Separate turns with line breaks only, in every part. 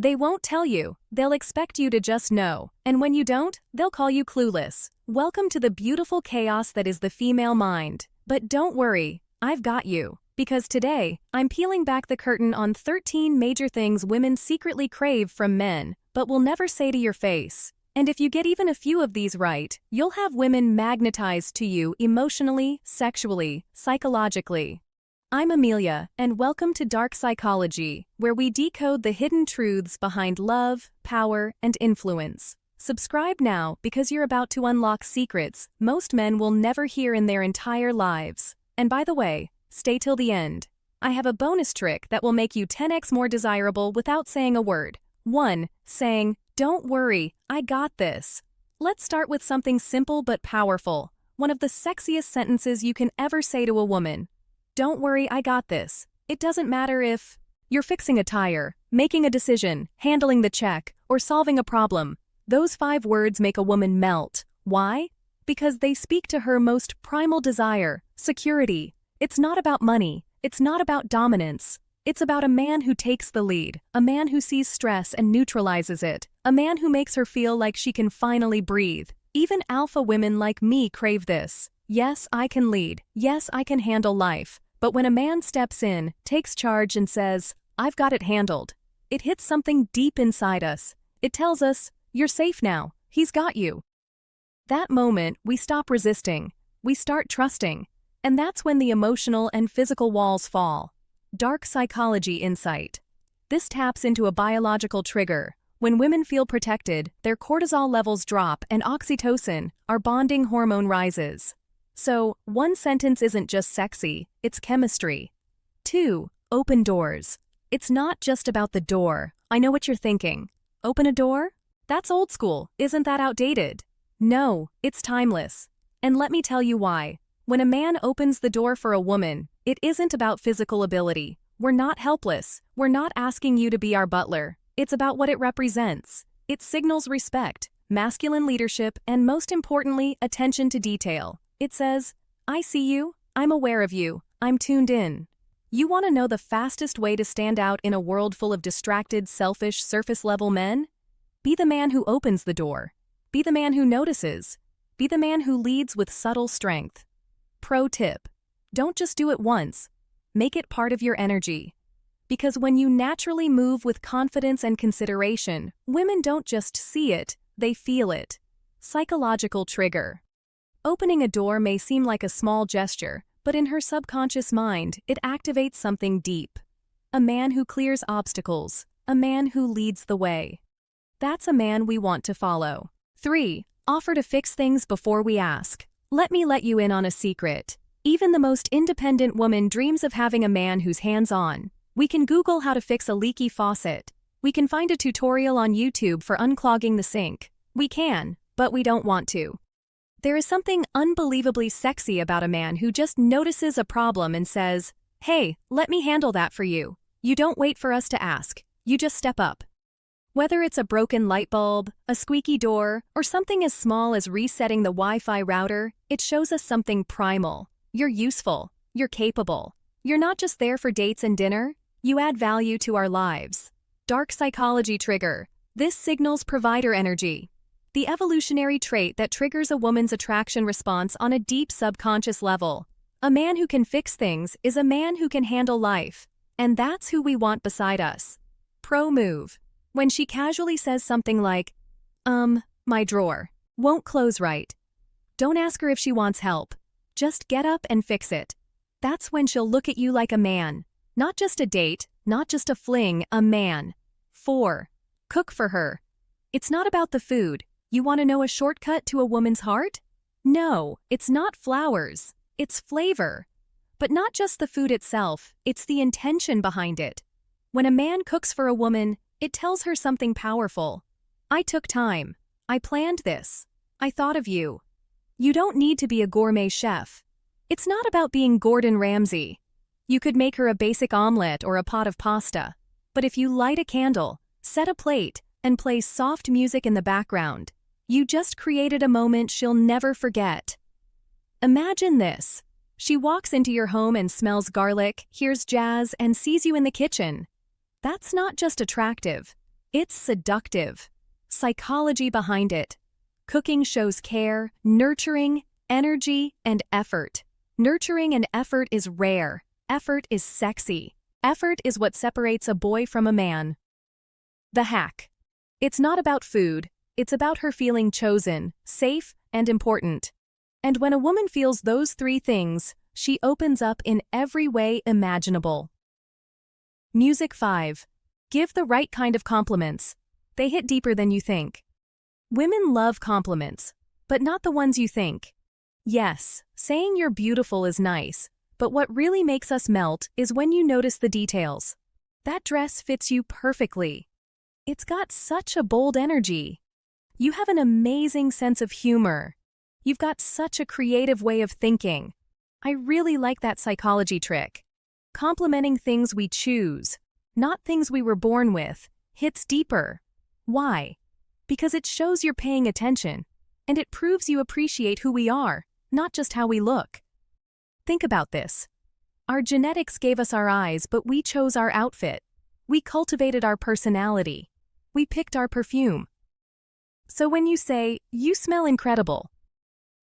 They won't tell you, they'll expect you to just know, and when you don't, they'll call you clueless. Welcome to the beautiful chaos that is the female mind. But don't worry, I've got you. Because today, I'm peeling back the curtain on 13 major things women secretly crave from men, but will never say to your face. And if you get even a few of these right, you'll have women magnetized to you emotionally, sexually, psychologically. I'm Amelia, and welcome to Dark Psychology, where we decode the hidden truths behind love, power, and influence. Subscribe now because you're about to unlock secrets most men will never hear in their entire lives. And by the way, stay till the end. I have a bonus trick that will make you 10x more desirable without saying a word. 1. Saying, "Don't worry, I got this." Let's start with something simple but powerful. One of the sexiest sentences you can ever say to a woman. Don't worry, I got this. It doesn't matter if you're fixing a tire, making a decision, handling the check, or solving a problem. Those 5 words make a woman melt. Why? Because they speak to her most primal desire, security. It's not about money. It's not about dominance. It's about a man who takes the lead, a man who sees stress and neutralizes it, a man who makes her feel like she can finally breathe. Even alpha women like me crave this. Yes, I can lead. Yes, I can handle life. But when a man steps in, takes charge and says, "I've got it handled," it hits something deep inside us. It tells us, "You're safe now. He's got you." That moment, we stop resisting. We start trusting. And that's when the emotional and physical walls fall. Dark psychology insight. This taps into a biological trigger. When women feel protected, their cortisol levels drop and oxytocin, our bonding hormone, rises. So, one sentence isn't just sexy, it's chemistry. 2. Open doors. It's not just about the door. I know what you're thinking. Open a door? That's old school. Isn't that outdated? No, it's timeless. And let me tell you why. When a man opens the door for a woman, it isn't about physical ability. We're not helpless. We're not asking you to be our butler. It's about what it represents. It signals respect, masculine leadership, and most importantly, attention to detail. It says, "I see you, I'm aware of you, I'm tuned in." You want to know the fastest way to stand out in a world full of distracted, selfish, surface-level men? Be the man who opens the door. Be the man who notices. Be the man who leads with subtle strength. Pro tip: don't just do it once. Make it part of your energy. Because when you naturally move with confidence and consideration, women don't just see it, they feel it. Psychological trigger. Opening a door may seem like a small gesture, but in her subconscious mind, it activates something deep. A man who clears obstacles, a man who leads the way. That's a man we want to follow. 3. Offer to fix things before we ask. Let me let you in on a secret. Even the most independent woman dreams of having a man who's hands-on. We can Google how to fix a leaky faucet. We can find a tutorial on YouTube for unclogging the sink. We can, but we don't want to. There is something unbelievably sexy about a man who just notices a problem and says, "Hey, let me handle that for you." You don't wait for us to ask. You just step up. Whether it's a broken light bulb, a squeaky door, or something as small as resetting the Wi-Fi router, it shows us something primal. You're useful. You're capable. You're not just there for dates and dinner. You add value to our lives. Dark psychology trigger. This signals provider energy. The evolutionary trait that triggers a woman's attraction response on a deep subconscious level. A man who can fix things is a man who can handle life. And that's who we want beside us. Pro move. When she casually says something like, my drawer won't close right. Don't ask her if she wants help. Just get up and fix it. That's when she'll look at you like a man. Not just a date, not just a fling, a man. 4. Cook for her. It's not about the food. You want to know a shortcut to a woman's heart? No, it's not flowers. It's flavor. But not just the food itself, it's the intention behind it. When a man cooks for a woman, it tells her something powerful. I took time. I planned this. I thought of you. You don't need to be a gourmet chef. It's not about being Gordon Ramsay. You could make her a basic omelet or a pot of pasta. But if you light a candle, set a plate, and play soft music in the background, you just created a moment she'll never forget. Imagine this. She walks into your home and smells garlic, hears jazz, and sees you in the kitchen. That's not just attractive. It's seductive. Psychology behind it. Cooking shows care, nurturing, energy, and effort. Nurturing and effort is rare. Effort is sexy. Effort is what separates a boy from a man. The hack. It's not about food, it's about her feeling chosen, safe, and important. And when a woman feels those three things, she opens up in every way imaginable. Music 5. Give the right kind of compliments. They hit deeper than you think. Women love compliments, but not the ones you think. Yes, saying you're beautiful is nice, but what really makes us melt is when you notice the details. That dress fits you perfectly. It's got such a bold energy. You have an amazing sense of humor. You've got such a creative way of thinking. I really like that psychology trick. Complimenting things we choose, not things we were born with, hits deeper. Why? Because it shows you're paying attention, and it proves you appreciate who we are, not just how we look. Think about this. Our genetics gave us our eyes, but we chose our outfit. We cultivated our personality. We picked our perfume. So when you say, "You smell incredible,"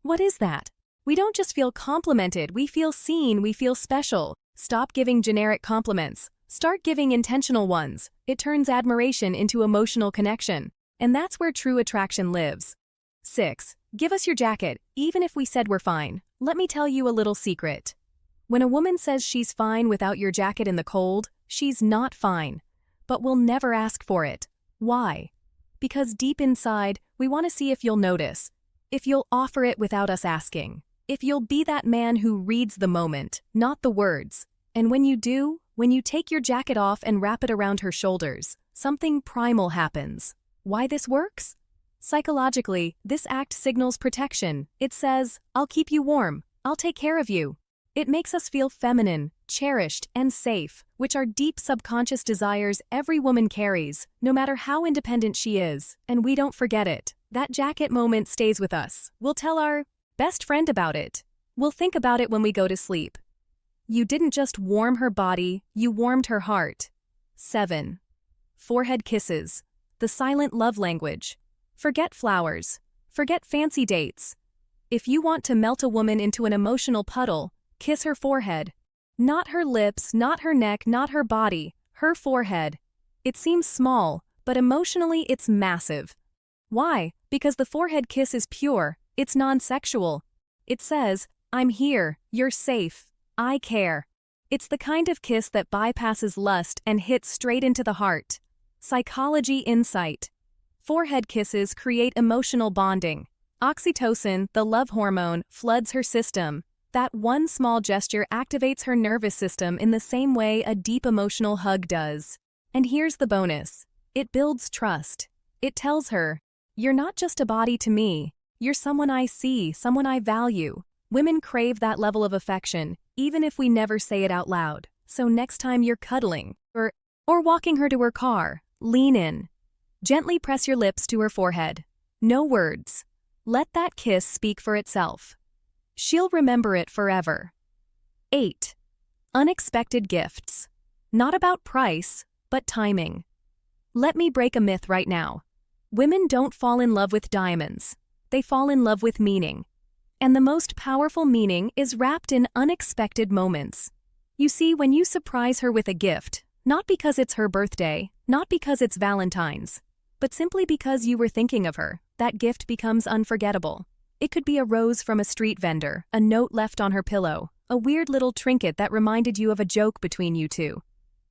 what is that? We don't just feel complimented, we feel seen, we feel special. Stop giving generic compliments. Start giving intentional ones. It turns admiration into emotional connection. And that's where true attraction lives. 6. Give us your jacket, even if we said we're fine. Let me tell you a little secret. When a woman says she's fine without your jacket in the cold, she's not fine. But we'll never ask for it. Why? Because deep inside, we want to see if you'll notice. If you'll offer it without us asking. If you'll be that man who reads the moment, not the words. And when you do, when you take your jacket off and wrap it around her shoulders, something primal happens. Why this works? Psychologically, this act signals protection. It says, "I'll keep you warm. I'll take care of you." It makes us feel feminine, cherished, and safe, which are deep subconscious desires every woman carries, no matter how independent she is, and we don't forget it. That jacket moment stays with us. We'll tell our best friend about it. We'll think about it when we go to sleep. You didn't just warm her body, you warmed her heart. 7. Forehead kisses. The silent love language. Forget flowers. Forget fancy dates. If you want to melt a woman into an emotional puddle, kiss her forehead. Not her lips, not her neck, not her body, her forehead. It seems small, but emotionally it's massive. Why? Because the forehead kiss is pure, it's non-sexual. It says, "I'm here, you're safe, I care." It's the kind of kiss that bypasses lust and hits straight into the heart. Psychology insight. Forehead kisses create emotional bonding. Oxytocin, the love hormone, floods her system. That one small gesture activates her nervous system in the same way a deep emotional hug does. And here's the bonus. It builds trust. It tells her, "You're not just a body to me. You're someone I see, someone I value." Women crave that level of affection, even if we never say it out loud. So next time you're cuddling, or walking her to her car, lean in. Gently press your lips to her forehead. No words. Let that kiss speak for itself. She'll remember it forever. 8. Unexpected gifts. Not about price, but timing. Let me break a myth right now. Women don't fall in love with diamonds. They fall in love with meaning. And the most powerful meaning is wrapped in unexpected moments. You see, when you surprise her with a gift, not because it's her birthday, not because it's Valentine's, but simply because you were thinking of her, that gift becomes unforgettable. It could be a rose from a street vendor, a note left on her pillow, a weird little trinket that reminded you of a joke between you two.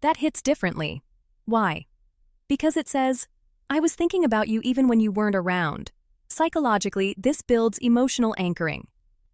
That hits differently. Why? Because it says, "I was thinking about you even when you weren't around." Psychologically, this builds emotional anchoring.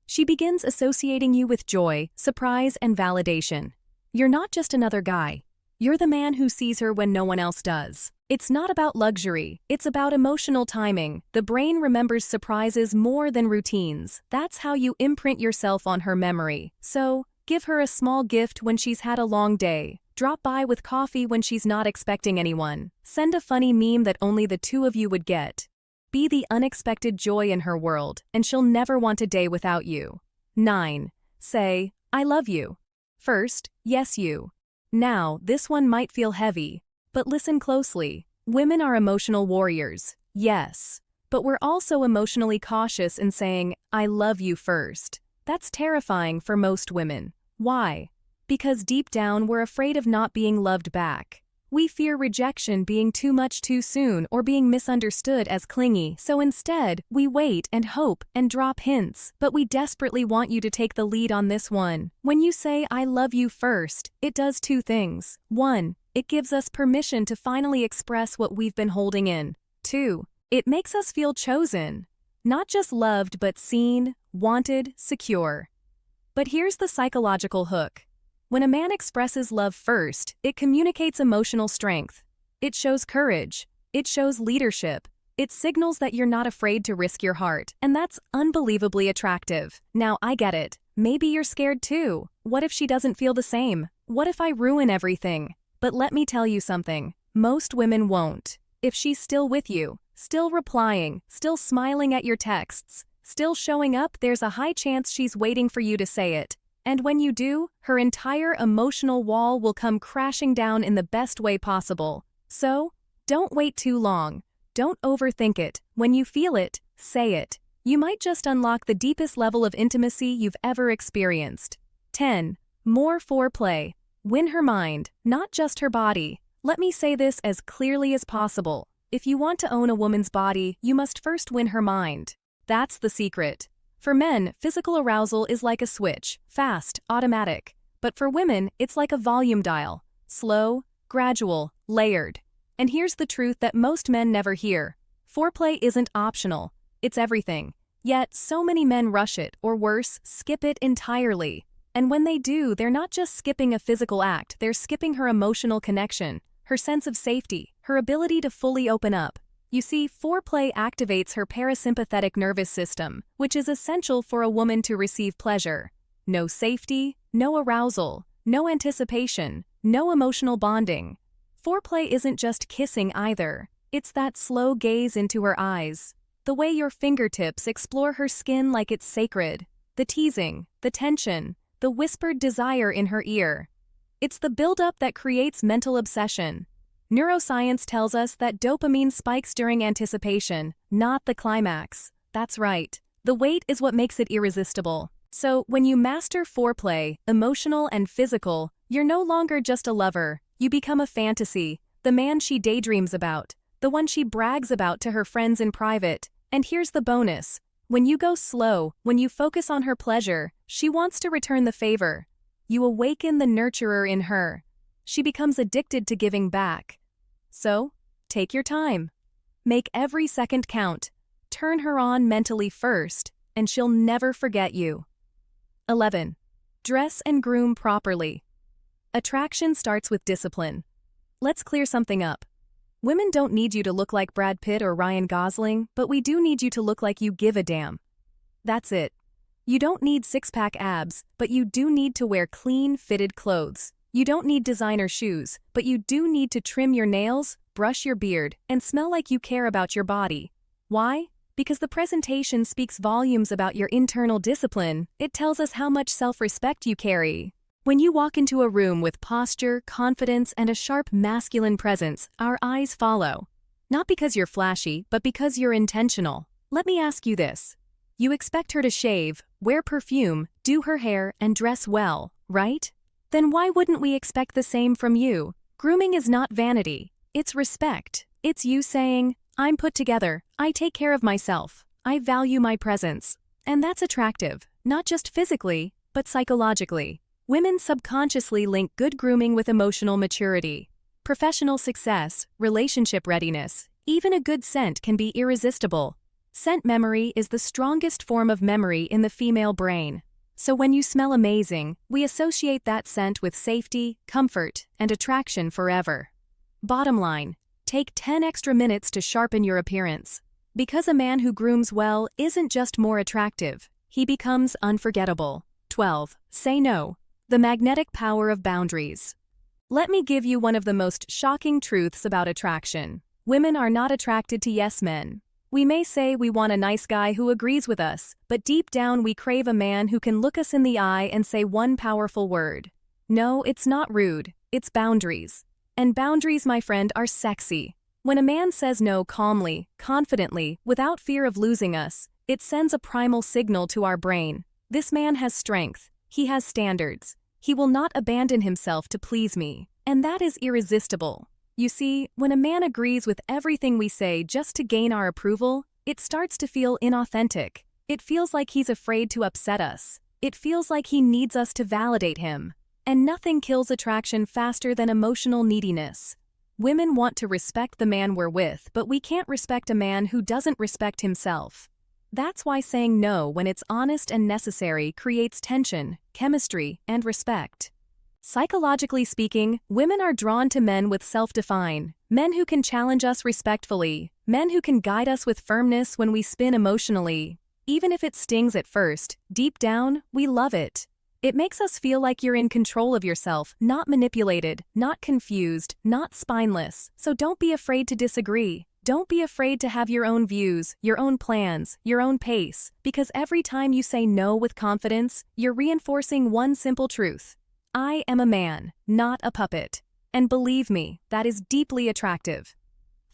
She begins associating you with joy, surprise, and validation. You're not just another guy. You're the man who sees her when no one else does. It's not about luxury, it's about emotional timing. The brain remembers surprises more than routines. That's how you imprint yourself on her memory. So, give her a small gift when she's had a long day. Drop by with coffee when she's not expecting anyone. Send a funny meme that only the two of you would get. Be the unexpected joy in her world, and she'll never want a day without you. 9. Say, "I love you." First, yes you. Now, this one might feel heavy, but listen closely. Women are emotional warriors, yes. But we're also emotionally cautious in saying, I love you first. That's terrifying for most women. Why? Because deep down we're afraid of not being loved back. We fear rejection being too much too soon or being misunderstood as clingy, so instead, we wait and hope and drop hints. But we desperately want you to take the lead on this one. When you say, I love you first, it does two things. 1. It gives us permission to finally express what we've been holding in. 2. It makes us feel chosen. Not just loved, but seen, wanted, secure. But here's the psychological hook. When a man expresses love first, it communicates emotional strength. It shows courage. It shows leadership. It signals that you're not afraid to risk your heart, and that's unbelievably attractive. Now, I get it. Maybe you're scared too. What if she doesn't feel the same? What if I ruin everything? But let me tell you something. Most women won't. If she's still with you, still replying, still smiling at your texts, still showing up, there's a high chance she's waiting for you to say it. And when you do, her entire emotional wall will come crashing down in the best way possible. So, don't wait too long. Don't overthink it. When you feel it, say it. You might just unlock the deepest level of intimacy you've ever experienced. 10. More foreplay. Win her mind, not just her body. Let me say this as clearly as possible. If you want to own a woman's body, you must first win her mind. That's the secret. For men, physical arousal is like a switch, fast, automatic. But for women, it's like a volume dial. Slow, gradual, layered. And here's the truth that most men never hear. Foreplay isn't optional. It's everything. Yet, so many men rush it, or worse, skip it entirely. And when they do, they're not just skipping a physical act, they're skipping her emotional connection, her sense of safety, her ability to fully open up. You see, foreplay activates her parasympathetic nervous system, which is essential for a woman to receive pleasure. No safety, no arousal, no anticipation, no emotional bonding. Foreplay isn't just kissing either. It's that slow gaze into her eyes. The way your fingertips explore her skin like it's sacred. The teasing, the tension, the whispered desire in her ear. It's the buildup that creates mental obsession. Neuroscience tells us that dopamine spikes during anticipation, not the climax. That's right. The wait is what makes it irresistible. So, when you master foreplay, emotional and physical, you're no longer just a lover. You become a fantasy, the man she daydreams about, the one she brags about to her friends in private. And here's the bonus. When you go slow, when you focus on her pleasure, she wants to return the favor. You awaken the nurturer in her. She becomes addicted to giving back. So, take your time. Make every second count. Turn her on mentally first, and she'll never forget you. 11. Dress and groom properly. Attraction starts with discipline. Let's clear something up. Women don't need you to look like Brad Pitt or Ryan Gosling, but we do need you to look like you give a damn. That's it. You don't need six-pack abs, but you do need to wear clean, fitted clothes. You don't need designer shoes, but you do need to trim your nails, brush your beard, and smell like you care about your body. Why? Because the presentation speaks volumes about your internal discipline. It tells us how much self-respect you carry. When you walk into a room with posture, confidence, and a sharp masculine presence, our eyes follow. Not because you're flashy, but because you're intentional. Let me ask you this. You expect her to shave, wear perfume, do her hair, and dress well, right? Then why wouldn't we expect the same from you? Grooming is not vanity. It's respect. It's you saying, I'm put together, I take care of myself, I value my presence. And that's attractive, not just physically, but psychologically. Women subconsciously link good grooming with emotional maturity. Professional success, relationship readiness, even a good scent can be irresistible. Scent memory is the strongest form of memory in the female brain. So when you smell amazing, we associate that scent with safety, comfort, and attraction forever. Bottom line, take 10 extra minutes to sharpen your appearance. Because a man who grooms well isn't just more attractive, he becomes unforgettable. 12. Say no. The magnetic power of boundaries. Let me give you one of the most shocking truths about attraction. Women are not attracted to yes men. We may say we want a nice guy who agrees with us, but deep down we crave a man who can look us in the eye and say one powerful word. No, it's not rude, it's boundaries. And boundaries, my friend, are sexy. When a man says no calmly, confidently, without fear of losing us, it sends a primal signal to our brain. This man has strength. He has standards. He will not abandon himself to please me. And that is irresistible. You see, when a man agrees with everything we say just to gain our approval, it starts to feel inauthentic. It feels like he's afraid to upset us. It feels like he needs us to validate him. And nothing kills attraction faster than emotional neediness. Women want to respect the man we're with, but we can't respect a man who doesn't respect himself. That's why saying no when it's honest and necessary creates tension, chemistry, and respect. Psychologically speaking, women are drawn to men with self-define, men who can challenge us respectfully, men who can guide us with firmness when we spin emotionally. Even if it stings at first, deep down, we love it. It makes us feel like you're in control of yourself, not manipulated, not confused, not spineless. So don't be afraid to disagree. Don't be afraid to have your own views, your own plans, your own pace, because every time you say no with confidence, you're reinforcing one simple truth. I am a man, not a puppet. And believe me, that is deeply attractive.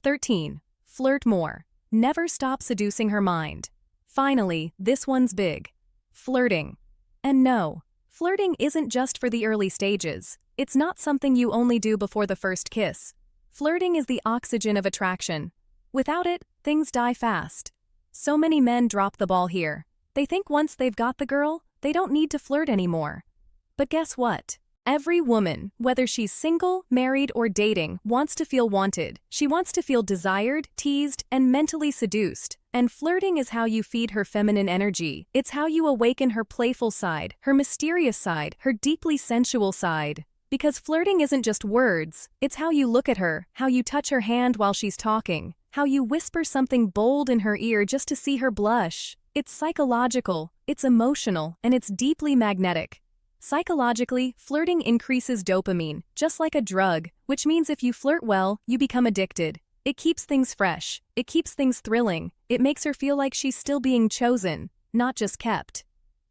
13. Flirt more. Never stop seducing her mind. Finally, this one's big. Flirting. And no. Flirting isn't just for the early stages. It's not something you only do before the first kiss. Flirting is the oxygen of attraction. Without it, things die fast. So many men drop the ball here. They think once they've got the girl, they don't need to flirt anymore. But guess what? Every woman, whether she's single, married, or dating, wants to feel wanted. She wants to feel desired, teased, and mentally seduced. And flirting is how you feed her feminine energy. It's how you awaken her playful side, her mysterious side, her deeply sensual side. Because flirting isn't just words, it's how you look at her, how you touch her hand while she's talking, how you whisper something bold in her ear just to see her blush. It's psychological, it's emotional, and it's deeply magnetic. Psychologically, flirting increases dopamine, just like a drug, which means if you flirt well, you become addicted. It keeps things fresh, it keeps things thrilling, it makes her feel like she's still being chosen, not just kept.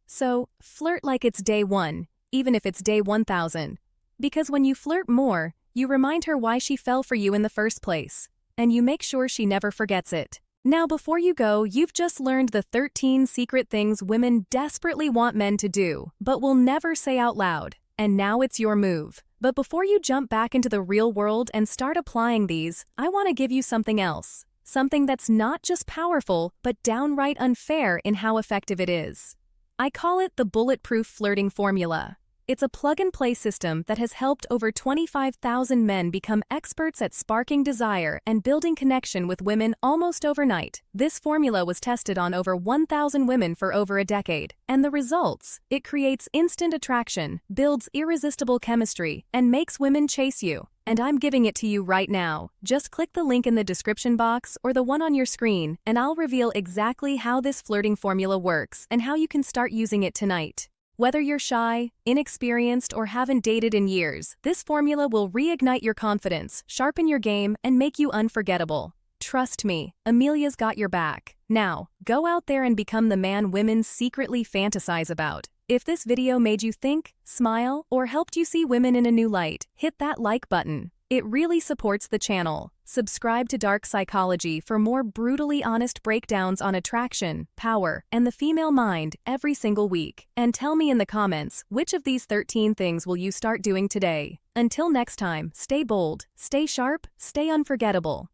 So, flirt like it's day 1, even if it's day 1000. Because when you flirt more, you remind her why she fell for you in the first place, and you make sure she never forgets it. Now before you go, you've just learned the 13 secret things women desperately want men to do, but will never say out loud. And now it's your move. But before you jump back into the real world and start applying these, I want to give you something else. Something that's not just powerful, but downright unfair in how effective it is. I call it the bulletproof flirting formula. It's a plug-and-play system that has helped over 25,000 men become experts at sparking desire and building connection with women almost overnight. This formula was tested on over 1,000 women for over a decade. And the results? It creates instant attraction, builds irresistible chemistry, and makes women chase you. And I'm giving it to you right now. Just click the link in the description box or the one on your screen, and I'll reveal exactly how this flirting formula works and how you can start using it tonight. Whether you're shy, inexperienced, or haven't dated in years, this formula will reignite your confidence, sharpen your game, and make you unforgettable. Trust me, Amelia's got your back. Now, go out there and become the man women secretly fantasize about. If this video made you think, smile, or helped you see women in a new light, hit that like button. It really supports the channel. Subscribe to Dark Psychology for more brutally honest breakdowns on attraction, power, and the female mind every single week. And tell me in the comments, which of these 13 things will you start doing today? Until next time, stay bold, stay sharp, stay unforgettable.